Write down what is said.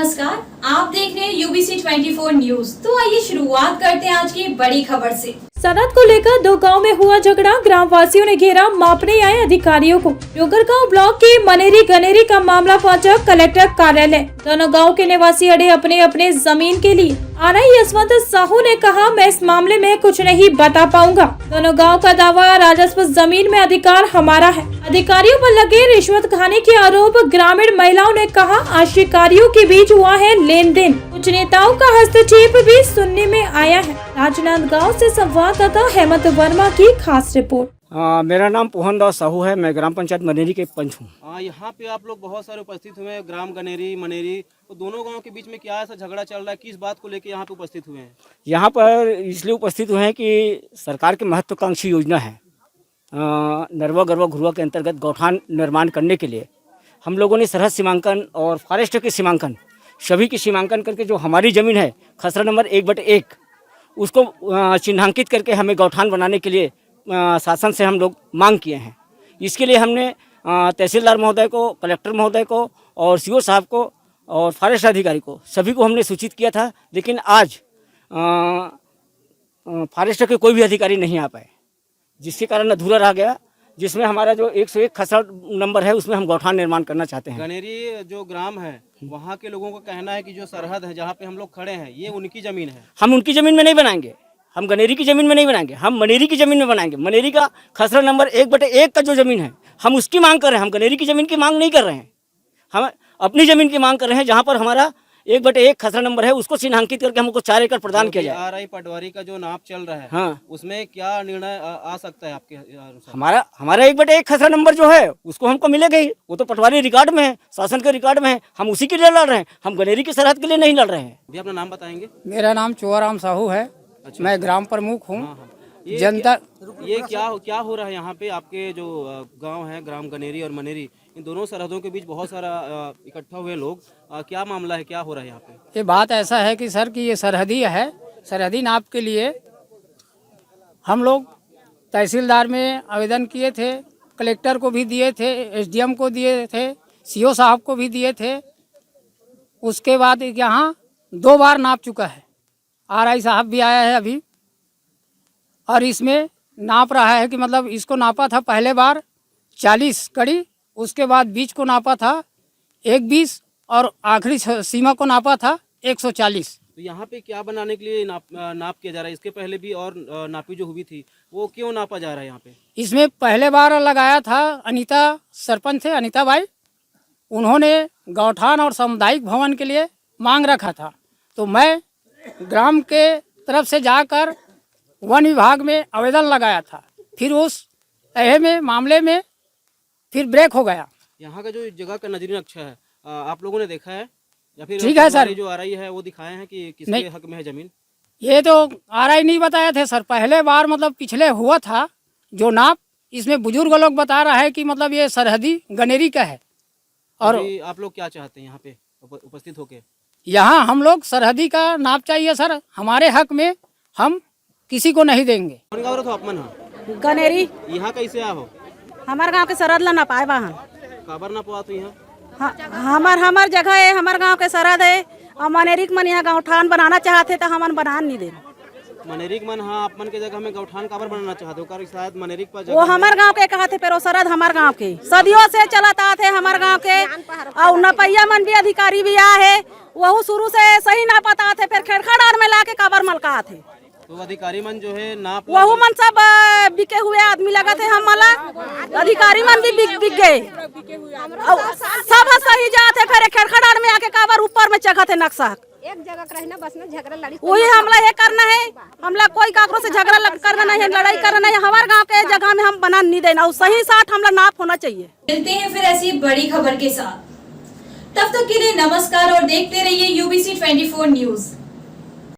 नमस्कार, आप देख रहे हैं यूबीसी 24 न्यूज। तो आइए शुरुआत करते हैं आज की बड़ी खबर से। सनद को लेकर दो गांव में हुआ झगड़ा, ग्राम वासियों ने घेरा मापने आए अधिकारियों को। डोगरगांव ब्लॉक के मनेरी गनेरी का मामला पहुंचा कलेक्टर कार्यालय। दोनों गांव के निवासी अड़े अपने अपने जमीन के लिए। आरआई यशवंत साहू ने कहा, मैं इस मामले में कुछ नहीं बता पाऊंगा। दोनों गांव का दावा, राजस्व जमीन में अधिकार हमारा है। अधिकारियों पर लगे रिश्वत खाने के आरोप। ग्रामीण महिलाओं ने कहा, आश्रिकारियों के बीच हुआ है लेन देन। कुछ नेताओं का हस्तक्षेप भी सुनने में आया है। राजनांदगांव से संवाददाता हेमंत वर्मा की खास रिपोर्ट। मेरा नाम पोहन दास साहू है। मैं ग्राम पंचायत मनेरी के पंच हूँ। यहाँ पे आप लोग बहुत सारे उपस्थित हुए हैं, ग्राम गनेरी मनेरी, तो दोनों गांव के बीच में क्या ऐसा झगड़ा चल रहा है, किस बात को लेकर यहाँ पे उपस्थित हुए हैं? यहाँ पर इसलिए उपस्थित हुए हैं कि सरकार की महत्वाकांक्षी योजना है नरवा गरवा घुरवा के अंतर्गत गौठान निर्माण करने के लिए हम लोगों ने सरहद सीमांकन और फॉरेस्ट के सीमांकन सभी की सीमांकन करके जो हमारी ज़मीन है खसरा नंबर 1/1 उसको चिन्हांकित करके हमें गौठान बनाने के लिए शासन से हम लोग मांग किए हैं। इसके लिए हमने तहसीलदार महोदय को, कलेक्टर महोदय को और सीओ साहब को और फॉरेस्ट अधिकारी को सभी को हमने सूचित किया था, लेकिन आज फॉरेस्ट के कोई भी अधिकारी नहीं आ पाए, जिसके कारण अधूरा रह गया। जिसमें हमारा जो 101 खसरा नंबर है उसमें हम गौठान निर्माण करना चाहते हैं। गनेरी जो ग्राम है वहाँ के लोगों का कहना है कि जो सरहद है जहाँ पे हम लोग खड़े हैं ये उनकी ज़मीन है। हम उनकी ज़मीन में नहीं बनाएंगे, हम गनेरी की ज़मीन में नहीं बनाएंगे, हम मनेरी की ज़मीन में बनाएंगे। मनेरी का खसरा नंबर 1/1 का जो ज़मीन है हम उसकी मांग कर रहे हैं। हम गनेरी की ज़मीन की मांग नहीं कर रहे हैं, हम अपनी ज़मीन की मांग कर रहे हैं जहाँ पर हमारा 1/1 खसरा नंबर है उसको चिन्हांकित करके हमको 4 एकड़ प्रदान किया जाए। आरआई पटवारी का जो नाप चल रहा है हाँ, उसमें क्या निर्णय आ सकता है आपके अनुसार? हमारा 1/1 खसरा नंबर जो है उसको हमको मिलेगा ही। वो तो पटवारी रिकॉर्ड में है, शासन के रिकॉर्ड में है। हम उसी के लिए लड़ रहे हैं, हम गनेरी की सरहद के लिए नहीं लड़ रहे हैं। भी अपना नाम बताएंगे? मेरा नाम चुआराम साहू है। अच्छा, मैं ग्राम प्रमुख हूँ। हाँ, हाँ। ये जनता ये क्या हो रहा है यहाँ पे? आपके जो गांव है ग्राम गनेरी और मनेरी, इन दोनों सरहदों के बीच बहुत सारा इकट्ठा हुए लोग, क्या मामला है, क्या हो रहा है यहाँ पे? ये बात ऐसा है कि सर कि ये सरहदी है। सरहदी नाप के लिए हम लोग तहसीलदार में आवेदन किए थे, कलेक्टर को भी दिए थे, एसडीएम को दिए थे, सीओ साहब को भी दिए थे। उसके बाद यहाँ 2 बार नाप चुका है। आरआई साहब भी आया है अभी और इसमें नाप रहा है कि मतलब इसको नापा था पहले बार 40 कड़ी, उसके बाद बीच को नापा था 120 और आखिरी सीमा को नापा था 140। तो यहाँ पे क्या बनाने के लिए नाप किया जा रहा है? इसके पहले भी और नापी जो हुई थी वो क्यों नापा जा रहा है यहाँ पे? इसमें पहले बार लगाया था अनीता सरपंच थे, अनीता बाई। उन्होंने गौठान और सामुदायिक भवन के लिए मांग रखा था, तो मैं ग्राम के तरफ से जाकर वन विभाग में आवेदन लगाया था। फिर उस मामले में फिर ब्रेक हो गया। यहाँ का जो जगह का नजरी नक्शा है आप लोगों ने देखा है या फिर ठीक है सर, जो आरआई है वो दिखाए हैं कि किसके हक में है जमीन? ये तो आरआई नहीं बताया थे सर। पहले बार मतलब पिछले हुआ था जो नाप, इसमें बुजुर्ग लोग बता रहा है कि मतलब ये सरहदी गनेरी का है। और आप लोग क्या चाहते हैं यहाँ पे उपस्थित होके? यहाँ हम लोग सरहदी का नाप चाहिए सर, हमारे हक में हम किसी को नहीं देंगे। कौन गाँव रहो अपमन हो? गनेरी। यहाँ कैसे आओ? हमार गांव के सरहद ला ना पाए वाहन। काबर ना पवा तो यहाँ? हमार जगह है, हमार गांव के सरहद है। और मनेरी मन यहाँ गौठान बनाना चाहते तो हमन बना नहीं दे। मनेरी मन, हाँ, आपमन के जगह में गौठान काबर बनाना चाहते हो? शायद मनेरी पर वो हमार गांव के कहा थे, पर वो सरहद हमार गांव के सदियों से चलाता थे हमार गांव के। और नपैया मन भी अधिकारी भी आए है, वह शुरू से सही ना पता थे, फिर खेड़खड़ में लाके काबर मलका थे। तो अधिकारी मन जो है नाप वह मन सब बिके हुए आदमी लगा थे। हम मला अधिकारी मन भी बिक गए, सब सही जाते, फिर खेड़खड़ में आके काबर ऊपर में चढ़ा थे नक्शा। एक जगह रहना बस में झगड़ा लड़ी वही हमला ये करना है। हमला कोई काकरो से झगड़ा करना नहीं है, लड़ाई करना नहीं है। हमारे गांव के जगह में हम बना नहीं देना, सही साथ हमला नाप होना चाहिए। मिलते हैं फिर ऐसी बड़ी खबर के साथ। तब तक के लिए नमस्कार और देखते रहिए यूबीसी 24 न्यूज।